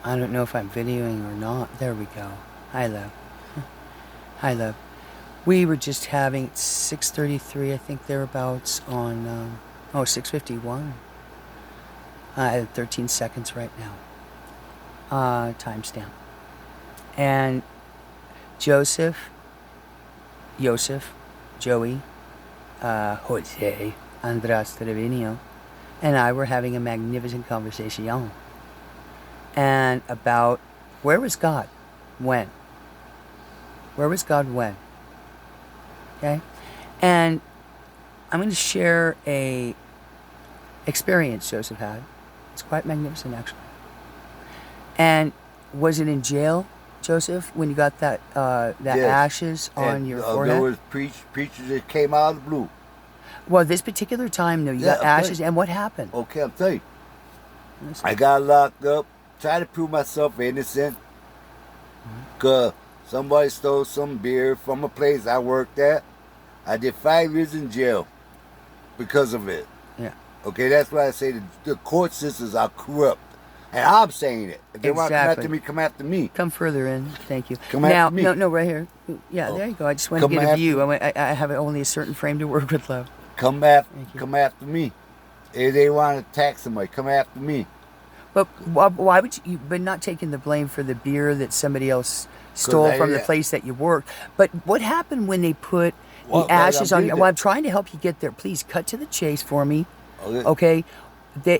I don't know if I'm videoing or not. There we go. Hi, love. Hi, love. We were just having 6:33, I think, thereabouts on, 6:51. I have 13 seconds right now. Timestamp. And Joseph, Joey, Jose, Andras Trevino, and I were having a magnificent conversation. And about where was God when? Where was God when? Okay? And I'm going to share a experience Joseph had. It's quite magnificent, actually. And was it in jail, Joseph, when you got that Yes. ashes on And your forehead? there was preachers that came out of the blue. Well, this particular time, though, you Yeah, got I'm ashes, and what happened? Okay, I'm telling you. Listen. I got locked up, tried to prove myself innocent, because somebody stole some beer from a place I worked at. I did 5 years in jail because of it. Yeah. Okay, that's why I say the court systems are corrupt. And I'm saying it. If they want to come Exactly. after me, come after me. Come further in. Thank you. Come now, after me. No, right here. Yeah, there you go. I just want to Come get a after view. I have only a certain frame to work with, love. Come Thank you. after me. If they want to attack somebody, come after me. But why would you? But not taking the blame for the beer that somebody else stole from the place that you work. But what happened when they put the ashes on you? Well, I'm trying to help you get there. Please cut to the chase for me. Okay.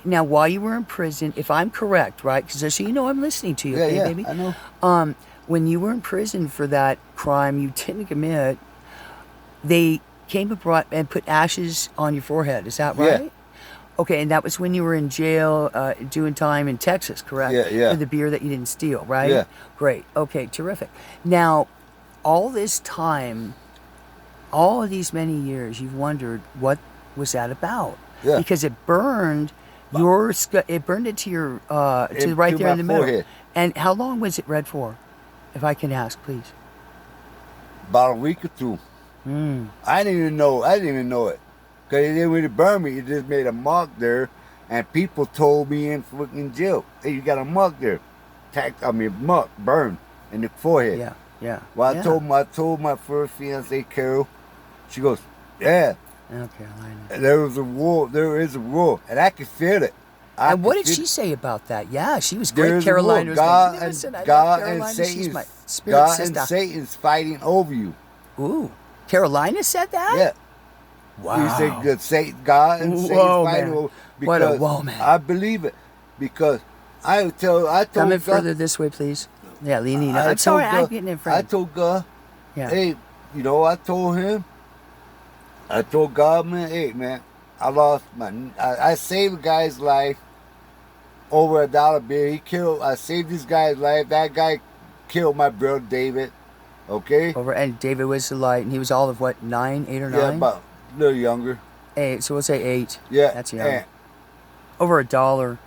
Now, while you were in prison, if I'm correct, right? Because so you know I'm listening to you, okay, baby? I know. When you were in prison for that crime you didn't commit, they came and put ashes on your forehead. Is that right? Yeah. Okay, and that was when you were in jail doing time in Texas, correct? Yeah. For the beer that you didn't steal, right? Yeah. Great. Okay, terrific. Now, all this time, all of these many years, you've wondered what was that about? Yeah. Because it burned it burned into your to right there in the middle. Forehead. And how long was it red for? If I can ask, please. About a week or two. I didn't even know it. Because it didn't really burn me. It just made a mark there. And people told me in fucking jail, hey, you got a mark there. Mark, burned in the forehead. Yeah. Well, I told my first fiancée, Carol. She goes, yeah. Oh, Carolina. There is a war. And I could feel it. And what did she say about that? Yeah, she was great. There's Carolina was magnificent. I love Carolina. She's my spirit sister. And Satan's fighting over you. Ooh. Carolina said that? Yeah. Wow. You say good Satan, God and Satan's fighting over. What a woman. I believe it. Because I told Come in God, further this way, please. Yeah, leaning up. I'm sorry, I'm getting in front. I told God, yeah. Hey, I told him, God, man, hey, man, I saved a guy's life over $1 bill. I saved this guy's life. That guy killed my brother David. Okay? And David was the light, and he was all of what, 8 or 9? Yeah, about a little younger. 8, so we'll say 8. Yeah. That's young. Over $1.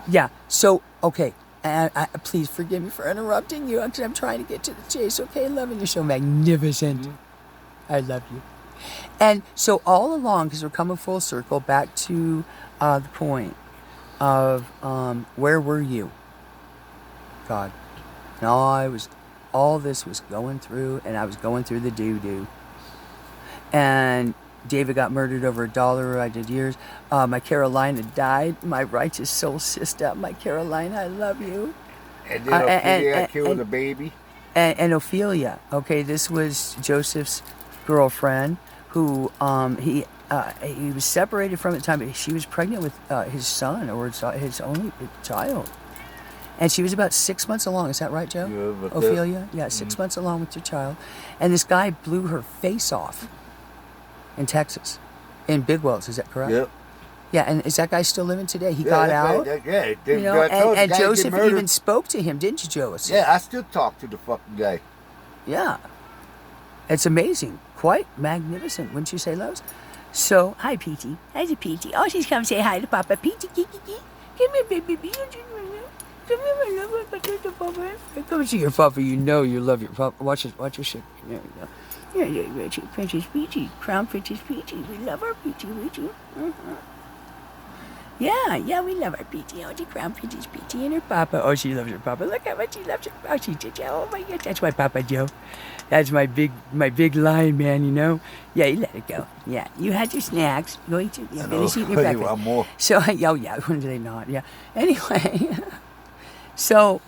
Yeah, so, okay. And please forgive me for interrupting you. I'm trying to get to the chase, okay? Loving you're so magnificent. Mm-hmm. I love you. And so all along, because we're coming full circle, back to the point of where were you, God? And all this was going through, and I was going through the doo-doo. And David got murdered over $1. I did years. My Carolina died. My righteous soul sister, my Carolina, I love you. And then Ophelia killed the baby. And Ophelia, okay, this was Joseph's girlfriend, who he was separated from at the time, but she was pregnant with his son, or his only child. And she was about 6 months along. Is that right, Joe? Yeah, Ophelia? Yeah, 6 months along with your child. And this guy blew her face off in Texas, in Big Wells. Is that correct? Yep. Yeah, and is that guy still living today? He got out. Yeah. And Joseph even spoke to him, didn't you, Joseph? Yeah, I still talk to the fucking guy. Yeah. It's amazing. Quite magnificent, wouldn't you say, loves? So, hi, Petey. Hi, Petey. Oh, she's come say hi to Papa. Petey, come here, baby. Come here, my love. Come see your papa. You know you love your papa. Watch your shit. There we go. Yeah, Princess Peachy. Crown Princess Peachy. We love our Peachy. Mm-hmm. Yeah, we love our Peachy. Oh, the crown Peachy's Peachy and her papa. Oh, she loves her papa. Look how much she loves her. Oh, she did. Oh my God, that's my Papa Joe. That's my big lion man. You know. Yeah, you let it go. Yeah, you had your snacks. Going to finish eating your You breakfast. want more? So, oh yeah, when do they not? Yeah. Anyway, so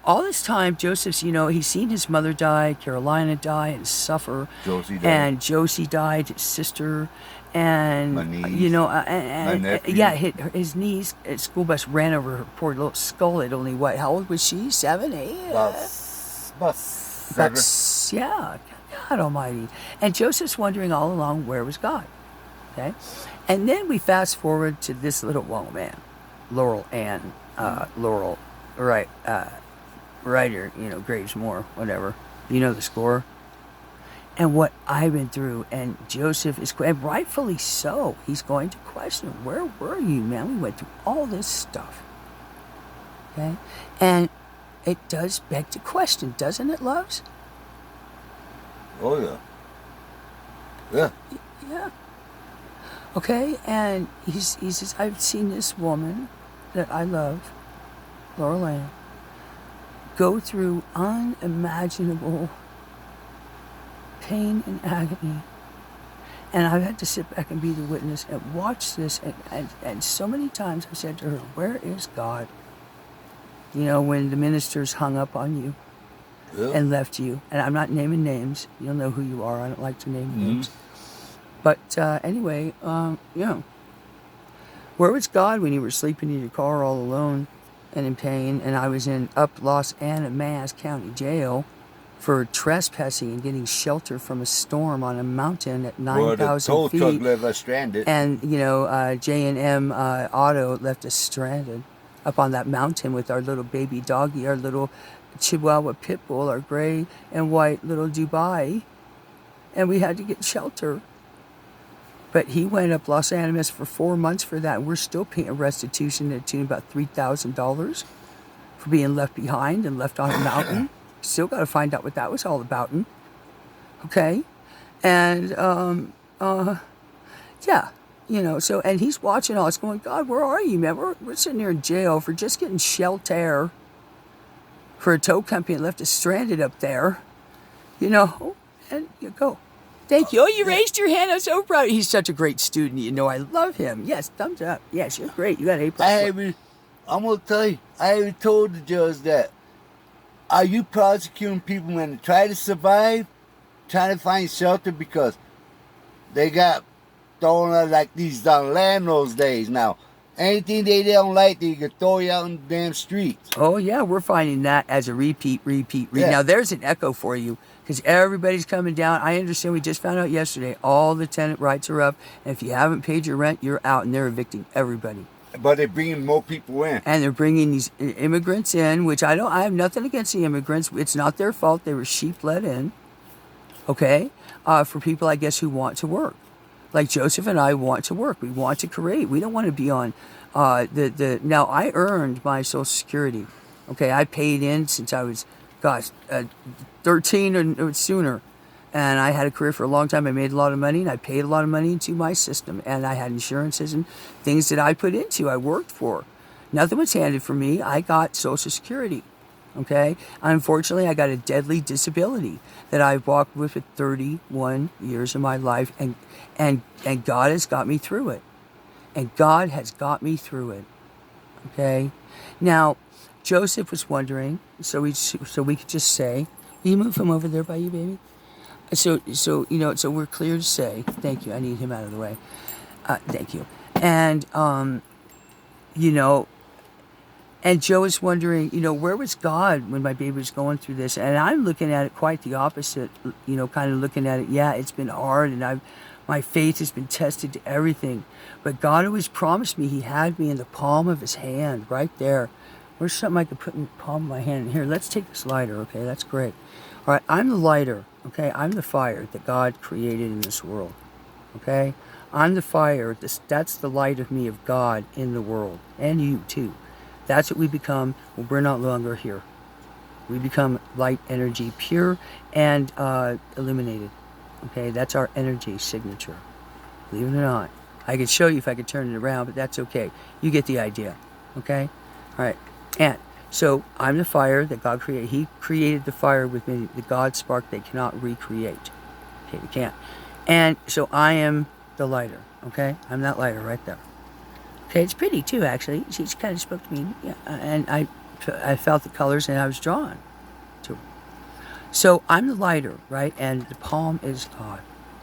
all this time, Joseph's, he's seen his mother die, Carolina die and suffer. Josie died. And Josie died, his sister. And, My niece. and My nephew. yeah, his niece at school bus ran over her poor little skull at only what? How old was she? 7, 8? About seven. Yeah, God Almighty. And Joseph's wondering all along, where was God? Okay, and then we fast forward to this little man, Laurel Ann, right, writer, Graves Moore, whatever. You know the score. And what I've been through, and Joseph is, and rightfully so, he's going to question, where were you, man? We went through all this stuff. Okay? And it does beg to question, doesn't it, loves? Oh, yeah. Yeah. Yeah. Okay, and he says, I've seen this woman that I love, Laurel Ann, go through unimaginable pain and agony. And I've had to sit back and be the witness and watch this. And so many times I've said to her, where is God? When the ministers hung up on you and left you. And I'm not naming names. You'll know who you are. I don't like to name names. But anyway, where was God when you were sleeping in your car all alone and in pain? And I was in Los Animas County Jail for trespassing and getting shelter from a storm on a mountain at 9,000 feet. The tow truck left us stranded. And, J&M Auto left us stranded up on that mountain with our little baby doggy, our little Chihuahua pit bull, our gray and white little Dubai. And we had to get shelter. But he went up Los Animas for 4 months for that. And we're still paying a restitution at tune about $3,000 for being left behind and left on a mountain. Still got to find out what that was all about. Okay? And, yeah. So, and he's watching all this going, God, where are you, man? We're sitting here in jail for just getting shelter for a tow company that left us stranded up there. And you go. Thank you. Oh, you raised your hand. I'm so proud. He's such a great student. I love him. Yes, thumbs up. Yes, you're great. You got A+. I'm going to tell you, I even told the judge that. Are you prosecuting people when they try to survive, trying to find shelter because they got thrown out like these land those days now? Anything they don't like, they can throw you out in the damn streets. Oh, yeah, we're finding that as a repeat. Yeah. Now, there's an echo for you because everybody's coming down. I understand we just found out yesterday all the tenant rights are up. And if you haven't paid your rent, you're out, and they're evicting everybody. But they're bringing more people in. And they're bringing these immigrants in, which I have nothing against the immigrants. It's not their fault. They were sheep let in, okay, for people, I guess, who want to work. Like Joseph and I want to work. We want to create. We don't want to be on now, I earned my Social Security. Okay, I paid in since I was, 13 or sooner. And I had a career for a long time. I made a lot of money, and I paid a lot of money into my system. And I had insurances and things that I put into, I worked for. Nothing was handed for me. I got Social Security, okay? Unfortunately, I got a deadly disability that I've walked with for 31 years of my life, and God has got me through it. And God has got me through it, okay? Now, Joseph was wondering, so we could just say, will you move him over there by you, baby? So we're clear to say, thank you, I need him out of the way. Thank you. And, and Joe is wondering, where was God when my baby was going through this? And I'm looking at it quite the opposite, kind of looking at it, yeah, it's been hard, and my faith has been tested to everything. But God always promised me He had me in the palm of His hand, right there. Where's something I could put in the palm of my hand? Here, let's take this lighter, okay? That's great. All right, I'm the lighter, okay? I'm the fire that God created in this world, okay? I'm the fire. That's the light of me, of God in the world, and you too. That's what we become when we're not longer here. We become light energy, pure and illuminated, okay? That's our energy signature, believe it or not. I could show you if I could turn it around, but that's okay. You get the idea, okay? All right, and so I'm the fire that God created. He created the fire with me, the God spark they cannot recreate. Okay, they can't. And so I am the lighter, okay? I'm that lighter right there. Okay, it's pretty too, actually. She kind of spoke to me, yeah, and I felt the colors and I was drawn to her. So I'm the lighter, right? And the palm is God.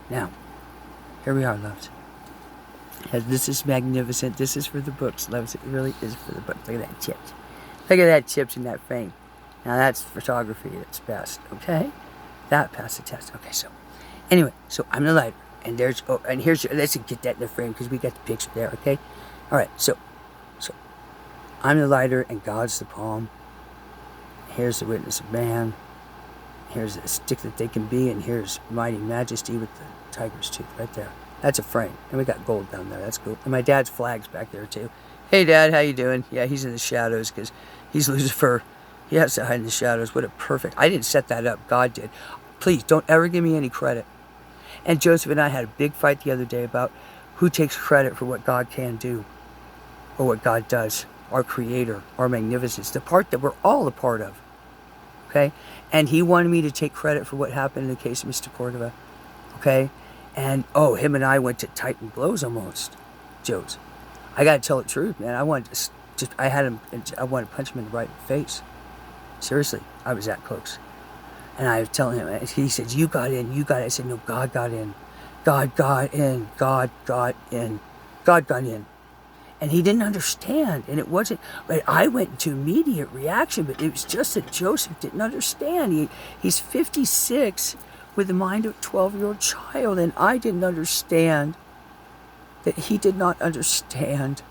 Now, here we are, loves. This is magnificent. This is for the books, loves. It really is for the books. Look at that chips. Look at that chips in that frame. Now that's photography at its best, okay? That passed the test. Okay, so anyway, so I'm the lighter. And there's, oh, and here's, let's get that in the frame because we got the picture there, okay? All right, so I'm the lighter and God's the palm. Here's the witness of man. Here's the stick that they can be, and here's mighty majesty with the tiger's tooth right there. That's a frame, and we got gold down there. That's cool. And my dad's flag's back there too. Hey, Dad, how you doing? Yeah, he's in the shadows because he's Lucifer. He has to hide in the shadows. What a perfect... I didn't set that up. God did. Please, don't ever give me any credit. And Joseph and I had a big fight the other day about who takes credit for what God can do or what God does, our creator, our magnificence, the part that we're all a part of, okay? And he wanted me to take credit for what happened in the case of Mr. Cordova, okay? And, oh, him and I went to Titan blows almost, Joe's. I got to tell the truth, man. I wanted to I wanted to punch him in the right face. Seriously, I was that close. And I was telling him, he said, you got in, you got in. I said, no, God got in. God got in. God got in. God got in. And he didn't understand. And it wasn't, but I went into immediate reaction, but it was just that Joseph didn't understand. He's 56 with the mind of a 12-year-old child, and I didn't understand that he did not understand.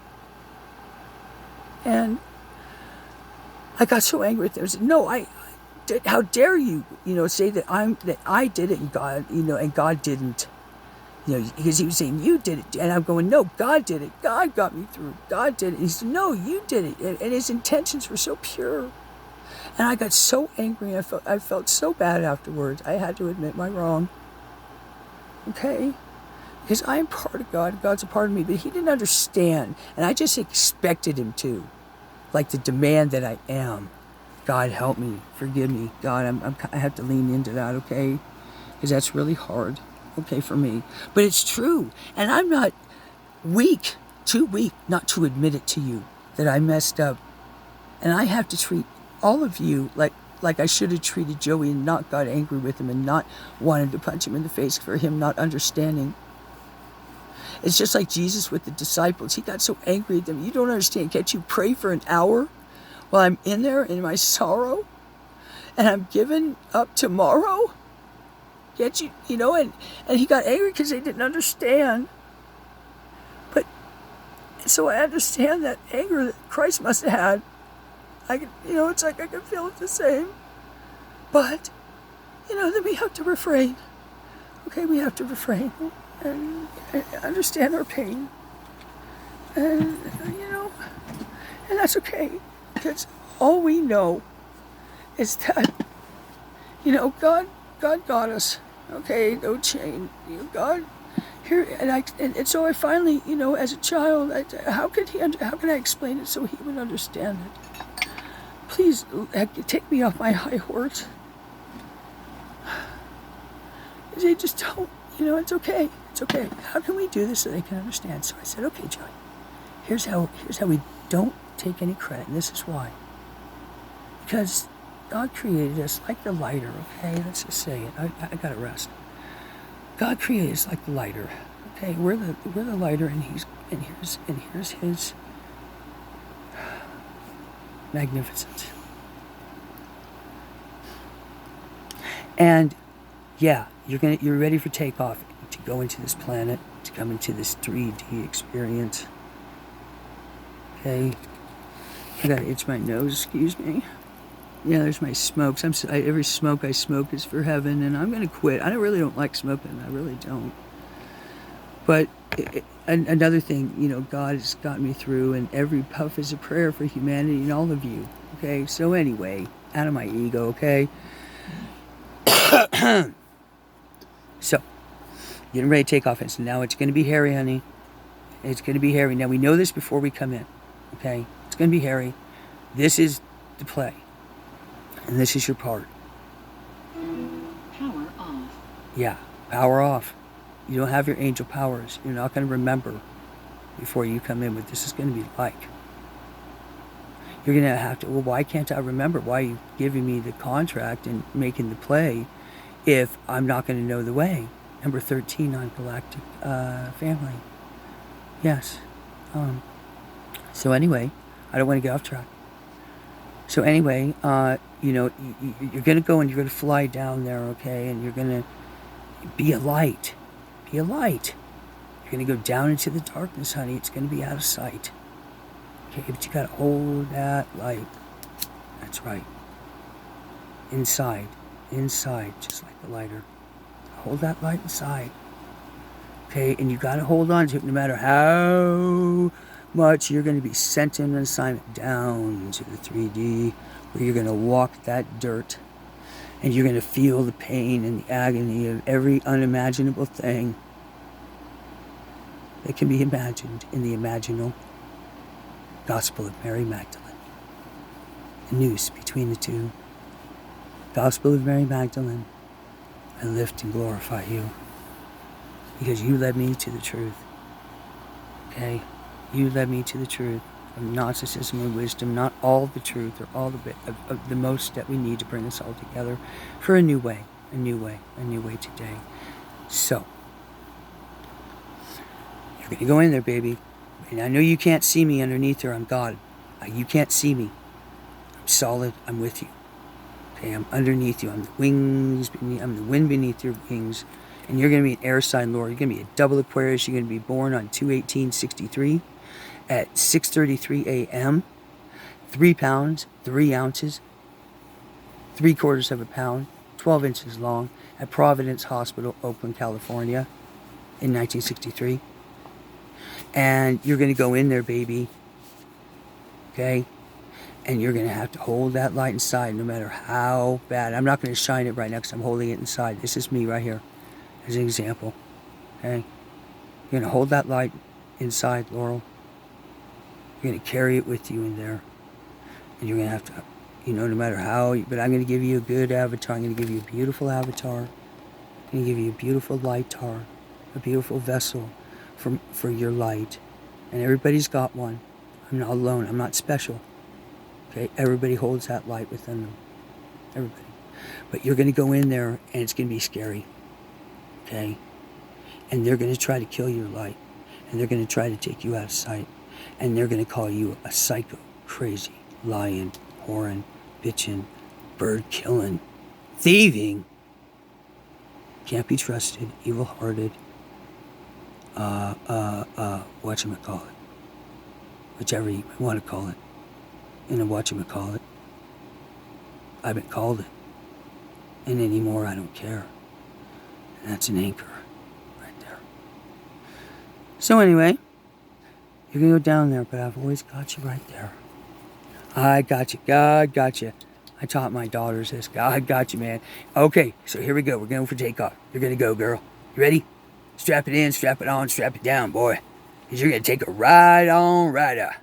And I got so angry with him. I said, no, how dare you, say that I did it and God, and God didn't. Because he was saying, you did it. And I'm going, no, God did it. God got me through. God did it. He said, no, you did it. And his intentions were so pure. And I got so angry. I felt so bad afterwards. I had to admit my wrong. Okay? Because I am part of God. God's a part of me. But he didn't understand. And I just expected him to. Like the demand that I am. God, help me. Forgive me. God, I have to lean into that, okay? Because that's really hard. Okay, for me. But it's true. And I'm not too weak not to admit it to you that I messed up. And I have to treat all of you like I should have treated Joey and not got angry with him and not wanted to punch him in the face for him not understanding. It's just like Jesus with the disciples. He got so angry at them. You don't understand. Can't you pray for an hour while I'm in there in my sorrow and I'm given up tomorrow? Can't you, and he got angry because they didn't understand. But, so I understand that anger that Christ must have had. I can, it's like I can feel it the same. But, then we have to refrain. Okay, we have to refrain and understand our pain. And, and that's okay. Because all we know is that, God got us. Okay, no chain. God, here, and so I finally, as a child, how can I explain it so he would understand it? Please take me off my high horse. They just don't, it's okay. It's okay. How can we do this so they can understand? So I said, okay, Joey, here's how we don't take any credit, and this is why. Because God created us like the lighter, okay? Let's just say it. I gotta rest. God created us like the lighter, okay? We're the lighter, and here's his magnificence. And yeah, you're ready for takeoff to go into this planet, to come into this 3D experience. Okay, I gotta itch my nose. Excuse me. Yeah, there's my smokes. Every smoke I smoke is for heaven, and I'm gonna quit. I really don't like smoking. I really don't. But another thing, God has gotten me through, and every puff is a prayer for humanity and all of you. Okay, so anyway, out of my ego. Okay. So, getting ready to take off, and so now it's gonna be hairy, honey. It's going to be hairy. Now, we know this before we come in, okay? It's going to be hairy. This is the play, and this is your part. Power off. Yeah, power off. You don't have your angel powers. You're not going to remember before you come in what this is going to be like. You're going to have to, well, why can't I remember? Why are you giving me the contract and making the play if I'm not going to know the way? Number 13 on Galactic Family. Yes. So anyway, I don't want to get off track. So anyway, you know, you're going to go and you're going to fly down there, okay? And you're going to be a light. Be a light. You're going to go down into the darkness, honey. It's going to be out of sight. Okay, but you got to hold that light. That's right. Inside. Inside, just like the lighter. Hold that light inside. Okay, and you got to hold on to it no matter how much you're going to be sent in an assignment down to the 3D where you're going to walk that dirt and you're going to feel the pain and the agony of every unimaginable thing that can be imagined in the imaginal Gospel of Mary Magdalene. The noose between the two. Gospel of Mary Magdalene. I lift and glorify you because you led me to the truth. Okay? You led me to the truth of Gnosticism and wisdom, not all the truth or all the bit of the most that we need to bring us all together for a new way, a new way, a new way today. So, you're going to go in there, baby. And I know you can't see me underneath there. I'm God. You can't see me. I'm solid. I'm with you. Okay, I'm underneath you. I'm the wings. I'm the wind beneath your wings. And you're going to be an air sign, Laura. You're going to be a double Aquarius. You're going to be born on 2/18/63 at 6:33 a.m. 3 pounds, 3 ounces, 3/4 of a pound, 12 inches long at Providence Hospital, Oakland, California in 1963. And you're going to go in there, baby. Okay? And you're going to have to hold that light inside no matter how bad. I'm not going to shine it right now because I'm holding it inside. This is me right here as an example. Okay? You're going to hold that light inside, Laurel. You're going to carry it with you in there. And you're going to have to, you know, no matter how. But I'm going to give you a good avatar. I'm going to give you a beautiful avatar. I'm going to give you a beautiful lightar. A beautiful vessel for your light. And everybody's got one. I'm not alone. I'm not special. Okay? Everybody holds that light within them. Everybody. But you're going to go in there and it's going to be scary. Okay? And they're going to try to kill your light. And they're going to try to take you out of sight. And they're going to call you a psycho, crazy, lying, whoring, bitching, bird killing, thieving, can't be trusted, evil-hearted, whatchamacallit. Whichever you want to call it. And a whatchamacallit. I've been called it. And anymore, I don't care. And that's an anchor right there. So anyway, you're going to go down there, but I've always got you right there. I got you. God got you. I taught my daughters this. God got you, man. Okay, so here we go. We're going for takeoff. You're going to go, girl. You ready? Strap it in, strap it on, strap it down, boy. Because you're going to take a ride-on rider.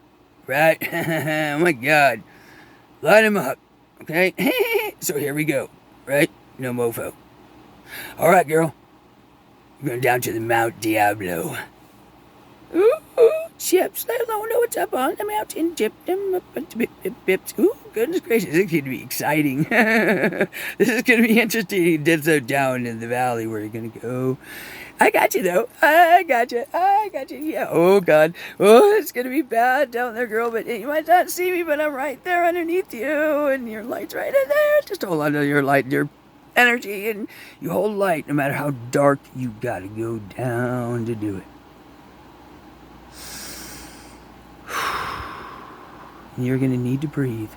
Right? Oh, my God. Light him up. Okay? So here we go. Right? No mofo. All right, girl. We're going down to the Mount Diablo. Ooh, chips. They don't know what's up on the mountain. Dip them up. Ooh, goodness gracious. This is going to be exciting. This is going to be interesting. Dip so down in the valley where you're going to go. I got you, though. I got you. Yeah. Oh, God. Oh, it's going to be bad down there, girl. But you might not see me, but I'm right there underneath you. And your light's right in there. Just hold on to your light, your energy. And you hold light no matter how dark you got to go down to do it. And you're going to need to breathe.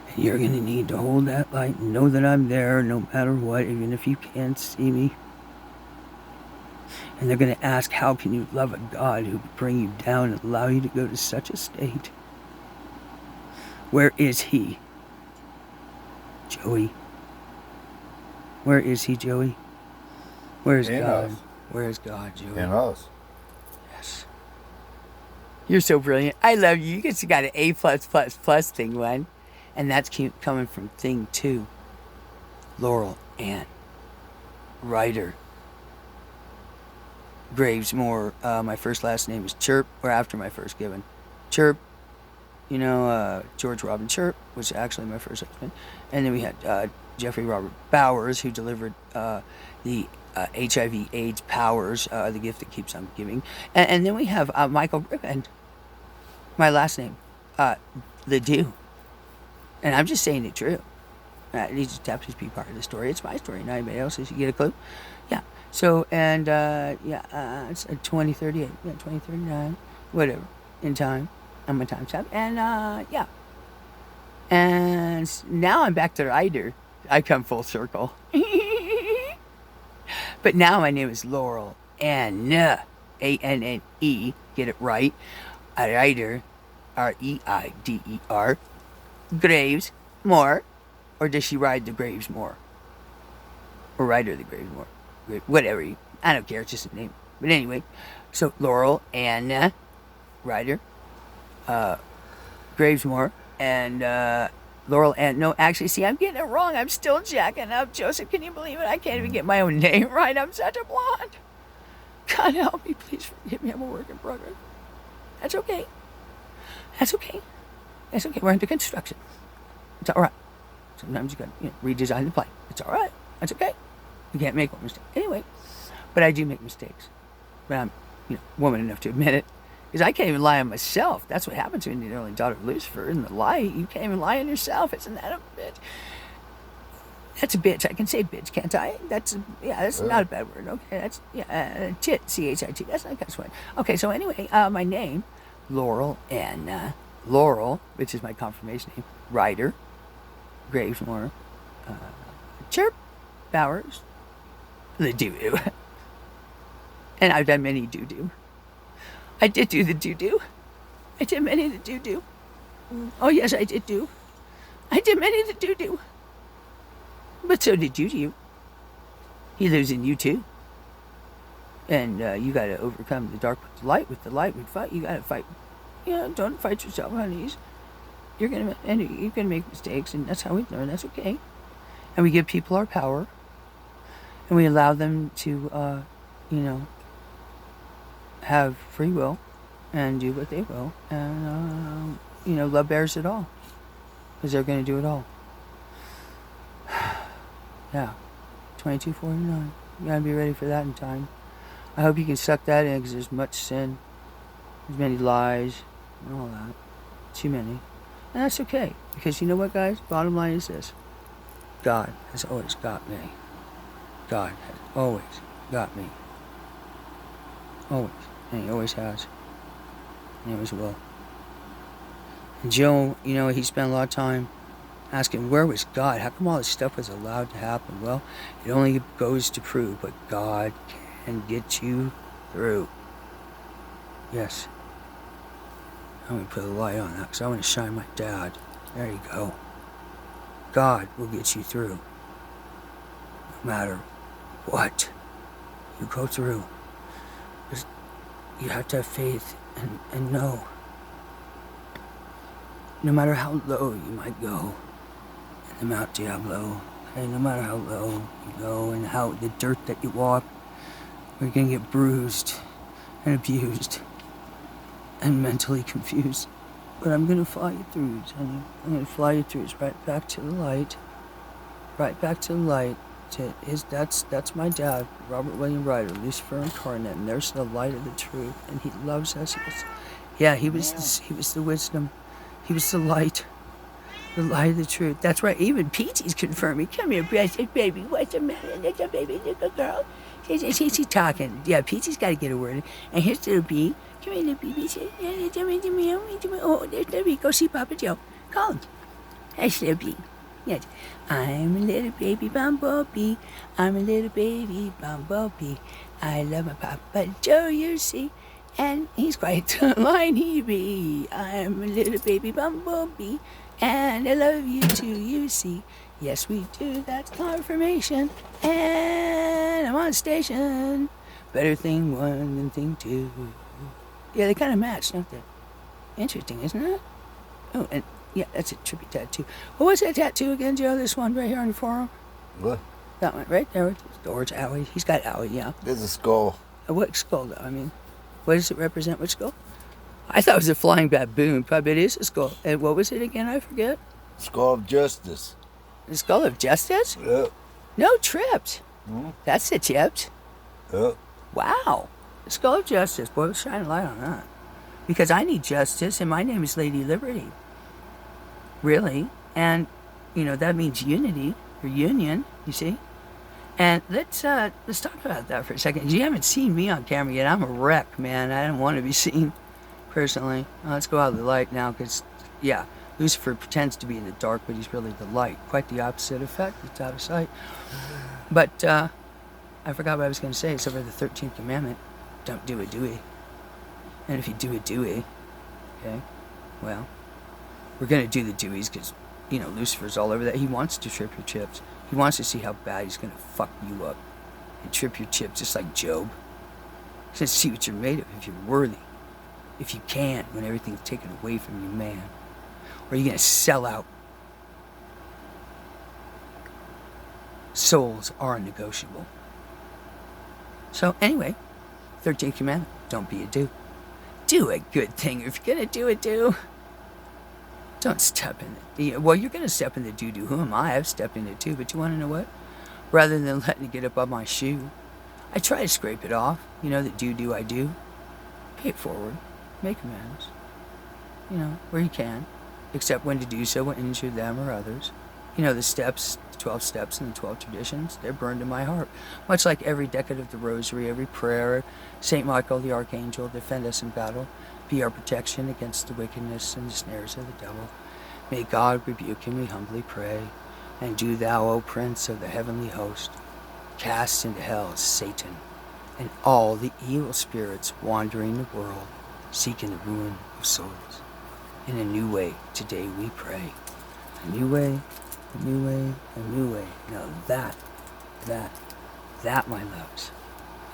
And you're going to need to hold that light and know that I'm there no matter what, even if you can't see me. And they're going to ask, how can you love a God who would bring you down and allow you to go to such a state? Where is he? Joey. Where is he, Joey? Where is God? Us. Where is God, Joey? In us. Yes. You're so brilliant. I love you. You just got an A plus plus plus thing one, and that's coming from thing 2. Laurel Ann Ryder Gravesmore. My first last name is Chirp, or after my first given. Chirp. You know, George Robin Chirp was actually my first husband. And then we had Jeffrey Robert Bowers, who delivered the HIV AIDS powers, the gift that keeps on giving. And then we have Michael Griffin, my last name, the Dew. And I'm just saying it true. He just happens to be part of the story. It's my story, not anybody else's. You get a clue? Yeah. So, and, it's 2038, 2039, whatever, in time. On my time step. And, yeah. And now I'm back to Ryder. I come full circle. But now my name is Laurel Ann, A-N-N-E, get it right. Ryder, R-E-I-D-E-R, Graves more. Or does she ride the Graves more? Or Ryder the Graves more? Whatever. I don't care. It's just a name. But anyway, so Laurel Ann Ryder, Gravesmore, and Laurel Ann. No, actually, see, I'm getting it wrong. I'm still jacking up. Joseph, can you believe it? I can't even get my own name right. I'm such a blonde. God help me. Please forgive me. I'm a work in progress. That's okay. That's okay. That's okay. We're under construction. It's all right. Sometimes you got to redesign the plane. It's all right. That's okay. You can't make one mistake. Anyway, but I do make mistakes. But I'm woman enough to admit it. Because I can't even lie on myself. That's what happens when you're the only daughter of Lucifer. In the lie, you can't even lie on yourself. Isn't that a bitch? That's a bitch. I can say bitch, can't I? That's not a bad word. Okay, that's chit, C-H-I-T. That's not a cuss word. Okay, so anyway, my name, Laurel Ann Laurel, which is my confirmation name, Ryder Gravesmore, Chirp Bowers, the doo-doo. And I've done many doo-doo. I did do the doo-doo. I did many of the doo-doo. Oh, yes, I did do. I did many of the doo-doo. But so did you. He lives in you, too. And you got to overcome the dark with the light. With the light, we fight. You got to fight. Don't fight yourself, honeys. You're gonna make mistakes, and that's how we learn. That's okay. And we give people our power, and we allow them to, have free will, and do what they will, and love bears it all, because they're gonna do it all. Yeah, 2249. You gotta be ready for that in time. I hope you can suck that in, because there's much sin, there's many lies, and all that. Too many. And that's okay, because you know what, guys? Bottom line is this. God has always got me. God has always got me. Always. And he always has. And he always will. And Joe, he spent a lot of time asking, where was God? How come all this stuff was allowed to happen? Well, it only goes to prove, but God can get you through. Yes. I'm going to put a light on that because I want to shine my dad. There you go. God will get you through. No matter what you go through. Just, you have to have faith and know. No matter how low you might go in the Mount Diablo, no matter how low you go and how the dirt that you walk, you're going to get bruised and abused and mentally confused. But I'm going to fly you through, honey. I'm going to fly you through. It's right back to the light. Right back to the light. That's my dad, Robert William Ryder, Lucifer Incarnate, and there's the light of the truth. And he loves us. He was the wisdom. He was the light. The light of the truth. That's right. Even Peachy's confirming. Come here, precious baby. What's the matter, little baby, little girl? She's talking. Yeah, Peachy's got to get a word in. And here's little B. Come here, little baby. Oh, there's little B. Go see Papa Joe. Call him. That's little B. Yes. I'm a little baby bumblebee. I'm a little baby bumblebee. I love my Papa Joe, you see. And he's quite the line he be. I'm a little baby bumblebee. And I love you too, you see. Yes, we do. That's confirmation. And I'm on station. Better thing one than thing two. Yeah, they kind of match, don't they? Interesting, isn't it? Oh, and yeah, that's a trippy tattoo. What was that tattoo again, Joe? This one right here on your forearm? What? That one, right there. George Owie. He's got Owie, yeah. There's a skull. What skull, though? I mean, what does it represent? Which skull? I thought it was a flying baboon, but it is a skull. And what was it again? I forget. Skull of Justice. The skull of justice? Yep. No, tripped. Hmm? That's the tipped. Yep. Wow. The skull of justice. Boy, let's shine a light on that. Because I need justice, and my name is Lady Liberty. Really. And, that means unity, or union, you see? And let's talk about that for a second. You haven't seen me on camera yet. I'm a wreck, man. I don't want to be seen, personally. Let's go out of the light now, because, yeah, Lucifer pretends to be in the dark, but he's really the light. Quite the opposite effect. It's out of sight. But I forgot what I was going to say, except for the 13th commandment. Don't do a dewey. And if you do a dewey, okay, well, we're going to do the deweys because, Lucifer's all over that. He wants to trip your chips. He wants to see how bad he's going to fuck you up and trip your chips just like Job. He's going to see what you're made of, if you're worthy, if you can, when everything's taken away from you, man. Or are you going to sell out? Souls are negotiable. So anyway, 13th commandment, don't be a do. Do a good thing. If you're going to do it, do. Don't step in it. Well, you're going to step in the doo-doo. Who am I? I've stepped in it too. But you want to know what? Rather than letting it get up on my shoe, I try to scrape it off. The doo-doo I do. Pay it forward. Make amends. Where you can. Except when to do so will injure them or others. The steps, the 12 steps and the 12 traditions, they're burned in my heart. Much like every decade of the rosary, every prayer, St. Michael the Archangel, defend us in battle, be our protection against the wickedness and the snares of the devil. May God rebuke him, we humbly pray. And do thou, O Prince of the heavenly host, cast into hell Satan and all the evil spirits wandering the world, seeking the ruin of souls. In a new way, today we pray. A new way, a new way, a new way. Now that, my loves,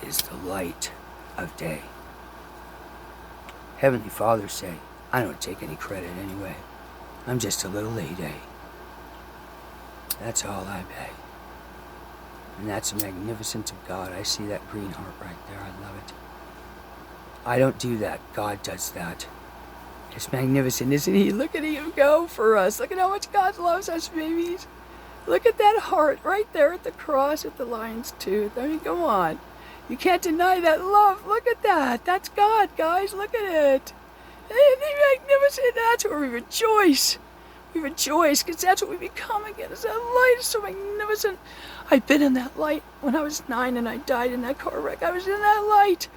is the light of day. Heavenly Father say, I don't take any credit anyway. I'm just a little lady. That's all I beg. And that's the magnificence of God. I see that green heart right there. I love it. I don't do that. God does that. It's magnificent, isn't he? Look at him go for us. Look at how much God loves us, babies. Look at that heart right there at the cross at the lion's tooth. I mean, come on. You can't deny that love. Look at that. That's God, guys. Look at it. Isn't he magnificent? That's where we rejoice. We rejoice because that's what we become again. Is that light is so magnificent. I've been in that light when I was 9 and I died in that car wreck. I was in that light.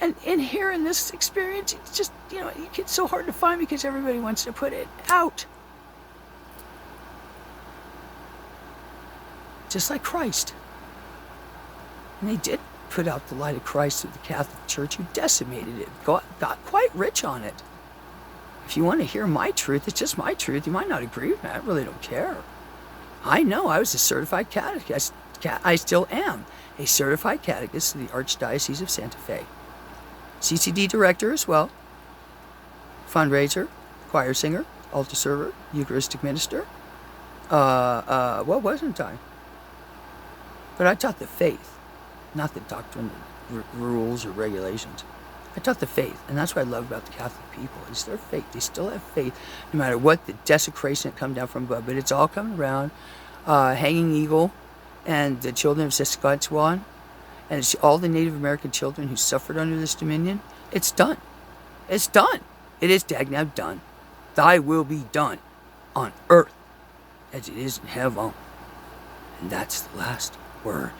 And in here in this experience, it's just, it gets so hard to find because everybody wants to put it out. Just like Christ. And they did put out the light of Christ through the Catholic Church, who decimated it, got quite rich on it. If you want to hear my truth, it's just my truth. You might not agree with me. I really don't care. I know I was a certified catechist. I still am a certified catechist of the Archdiocese of Santa Fe. CCD director as well. Fundraiser, choir singer, altar server, Eucharistic minister. What wasn't I? But I taught the faith, not the doctrine, rules, or regulations. I taught the faith, and that's what I love about the Catholic people, is their faith. They still have faith, no matter what the desecration that come down from above. But it's all coming around. Hanging Eagle and the children of Saskatchewan, and it's all the Native American children who suffered under this dominion. It's done. It's done. It is dagnab done. Thy will be done on earth as it is in heaven. And that's the last word.